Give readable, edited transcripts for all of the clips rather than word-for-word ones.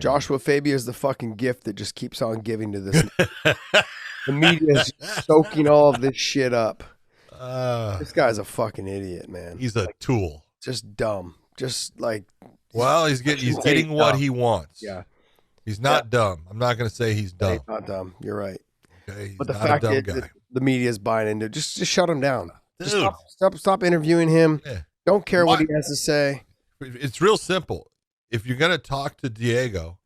Joshua Fabia is the fucking gift that just keeps on giving to this. The media is soaking all of this shit up. This guy's a fucking idiot, man. He's a tool. Just dumb. Just like. Well, he's getting what he wants. Yeah. He's not dumb. I'm not going to say he's dumb. He's not dumb. You're right. Okay, he's but the not fact a dumb is guy. that the media is buying into it. Just shut him down. Dude. Stop interviewing him. Yeah. Don't care what he has to say. It's real simple. If you're going to talk to Diego.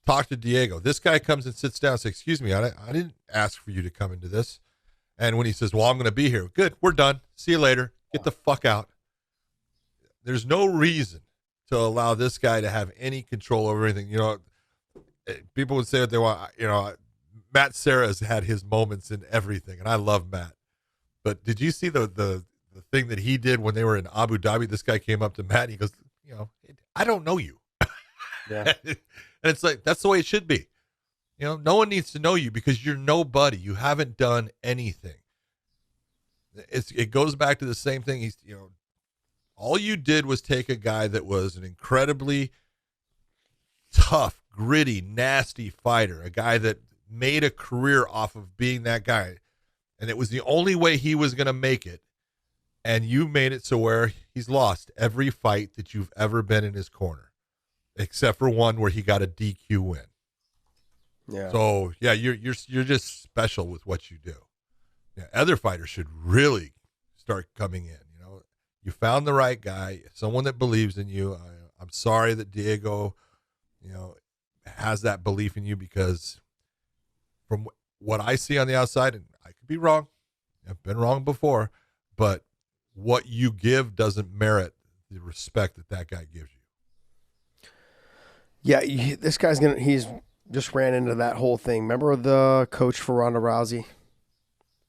This guy comes and sits down and says, excuse me, I didn't ask for you to come into this. And when he says, well, I'm going to be here. Good. We're done. See you later. Get the fuck out. There's no reason to allow this guy to have any control over anything. You know, people would say what they want. You know, Matt Serra has had his moments in everything, and I love Matt. But did you see the thing that he did when they were in Abu Dhabi? This guy came up to Matt and he goes, you know, I don't know you. Yeah. And it's like, that's the way it should be. You know, no one needs to know you because you're nobody. You haven't done anything. It goes back to the same thing. He's, you know, all you did was take a guy that was an incredibly tough, gritty, nasty fighter, a guy that made a career off of being that guy. And it was the only way he was going to make it. And you made it so where he's lost every fight that you've ever been in his corner, except for one where he got a DQ win. Yeah. So yeah, you're just special with what you do. Yeah, other fighters should really start coming in. You know, you found the right guy, someone that believes in you. I'm sorry that Diego, you know, has that belief in you because from what I see on the outside, and I could be wrong, I've been wrong before, but what you give doesn't merit the respect that guy gives you. Yeah, this guy's he's just ran into that whole thing. Remember the coach for Ronda Rousey?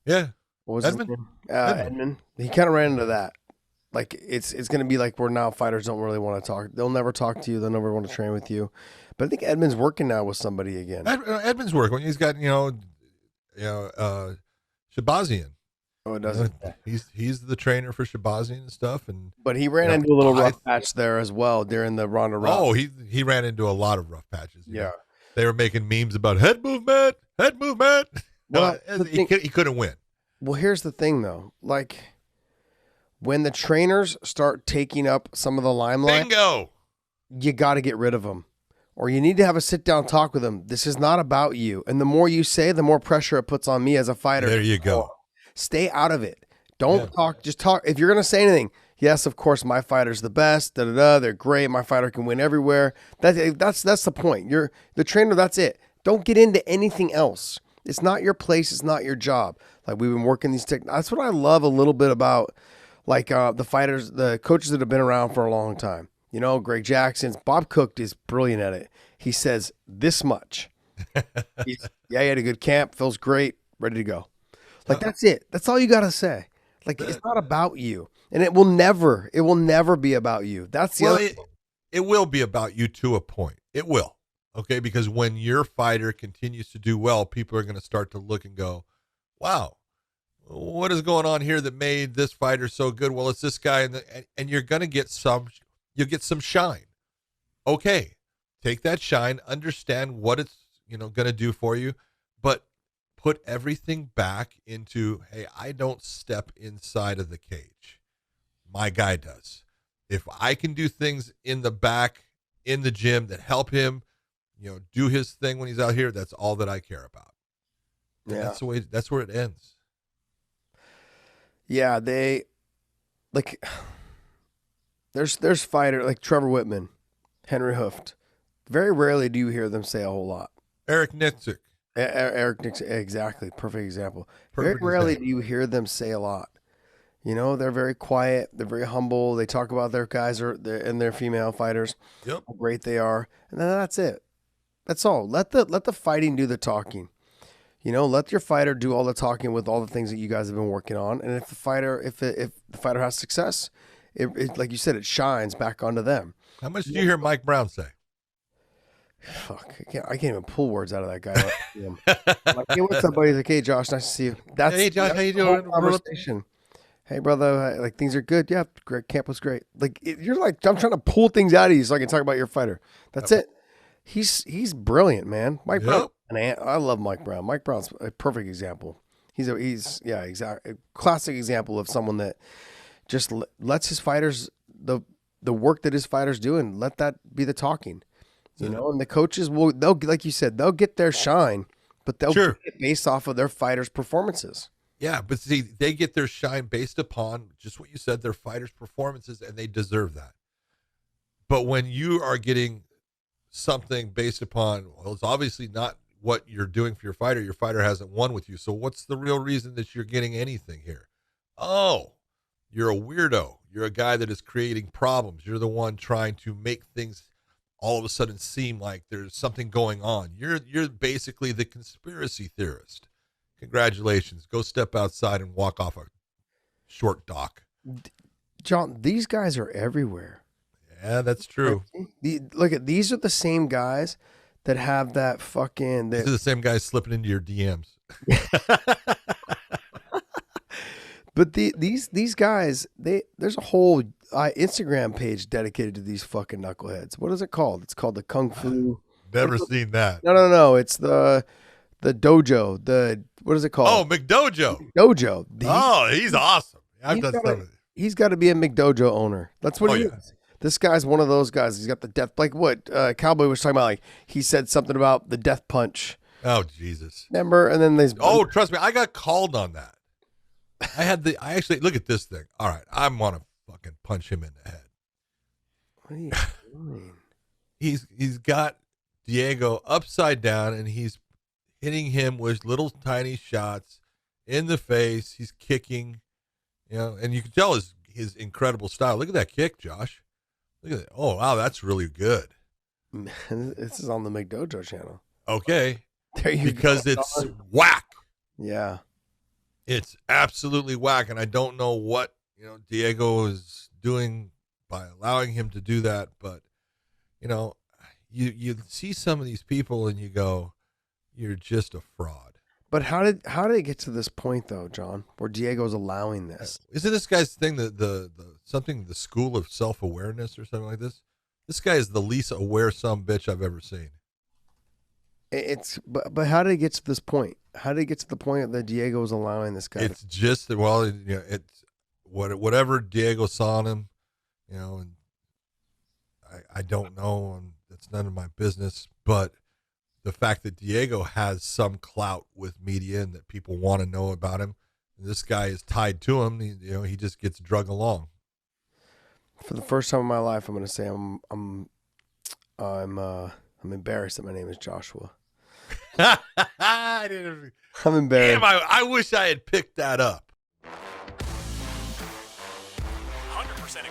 Yeah. What was Edmund? His name? Edmund. He kind of ran into that. Like, it's going to be like where now fighters don't really want to talk. They'll never talk to you. They'll never want to train with you. But I think Edmund's working now with somebody again. Edmund's working. He's got, Shabazian. Oh, it doesn't. He's the trainer for Shabazian and stuff. But he ran into a little rough patch there as well during the Ronda Rousey. Oh, he ran into a lot of rough patches. Yeah. Know? They were making memes about head movement. Well, he couldn't win. Well, here's the thing, though. Like, when the trainers start taking up some of the limelight, bingo, you got to get rid of them. Or you need to have a sit-down talk with them. This is not about you. And the more you say, the more pressure it puts on me as a fighter. There you go. Stay out of it. Don't talk. Just talk. If you're going to say anything, yes, of course, my fighter's the best. They're great. My fighter can win everywhere. That's the point. You're the trainer. That's it. Don't get into anything else. It's not your place. It's not your job. Like, we've been working these that's what I love a little bit about, like, the fighters, the coaches that have been around for a long time. You know, Greg Jackson's, Bob Cook is brilliant at it. He says this much. He had a good camp. Feels great. Ready to go. Like, that's it. That's all you got to say. Like, it's not about you. And it will never be about you. That's the other thing. It will be about you to a point. It will. Okay. Because when your fighter continues to do well, people are going to start to look and go, wow, what is going on here that made this fighter so good? Well, it's this guy. And you're going to get you'll get some shine. Okay. Take that shine, understand what it's, going to do for you, but put everything back into, hey, I don't step inside of the cage. My guy does. If I can do things in the back, in the gym that help him, do his thing when he's out here, that's all that I care about. And that's where it ends. Yeah, there's fighter like Trevor Whitman, Henry Hooft. Very rarely do you hear them say a whole lot. Eric Nitzik. Eric Nitzik, exactly. Perfect example. Very rarely do you hear them say a lot. They're very quiet. They're very humble. They talk about their guys and their female fighters, how great they are. And then that's it. That's all. Let the fighting do the talking. Let your fighter do all the talking with all the things that you guys have been working on. And if the fighter has success, it like you said, it shines back onto them. How much did you hear Mike Brown say? Fuck, I can't even pull words out of that guy. Like, hey, what's up, buddy? Like, hey, Josh, nice to see you. Hey, Josh, how you doing? Conversation. Hey, brother, like, things are good. Yeah, great. Camp was great. Like, you're like, I'm trying to pull things out of you so I can talk about your fighter. That's it. He's brilliant, man. Mike Yep. Brown, I love Mike Brown. Mike Brown's a perfect example. He's exactly a classic example of someone that just lets his fighters the work that his fighters do and let that be the talking. You know, and the coaches they'll like you said, they'll get their shine, but they'll get it based off of their fighters' performances. Yeah, but see, they get their shine based upon just what you said, their fighters' performances, and they deserve that. But when you are getting something based upon, well, it's obviously not what you're doing for your fighter hasn't won with you. So what's the real reason that you're getting anything here? Oh, you're a weirdo. You're a guy that is creating problems. You're the one trying to make things all of a sudden seem like there's something going on. You're basically the conspiracy theorist. Congratulations. Go step outside and walk off a short dock. John, these guys are everywhere. Yeah, that's true. Look at these are the same guys that have that fucking. These are the same guys slipping into your DMs. But these guys, there's a whole Instagram page dedicated to these fucking knuckleheads. What is it called? It's called the Kung Fu. Never seen that. No. It's the dojo. What is it called? Oh, McDojo. Dojo. He's awesome. I've done some of it. He's got to be a McDojo owner. That's what he is. This guy's one of those guys. He's got the death. Like what Cowboy was talking about. Like he said something about the death punch. Oh, Jesus. Remember? And then there's. Oh, trust me. I got called on that. I actually, look at this thing. All right. I want to fucking punch him in the head. What are you doing? He's got Diego upside down and he's hitting him with little tiny shots in the face. He's kicking, and you can tell his incredible style. Look at that kick, Josh. Look at that. Oh, wow. That's really good. This is on the McDojo channel. Okay. There you because go. it's whack. Yeah. It's absolutely whack, and I don't know what Diego is doing by allowing him to do that. But you see some of these people, and you go, "You're just a fraud." But how did it get to this point though, John, where Diego's allowing this? Isn't this guy's thing the school of self-awareness or something like this? This guy is the least aware bitch I've ever seen. But how did it get to this point? How did it get to the point that Diego was allowing this guy? It's just that, it's whatever Diego saw in him, and I don't know, and that's none of my business. But the fact that Diego has some clout with media and that people want to know about him, and this guy is tied to him. He just gets drug along. For the first time in my life, I'm going to say I'm embarrassed that my name is Joshua. I'm embarrassed. Damn, I wish I had picked that up. 100% agree.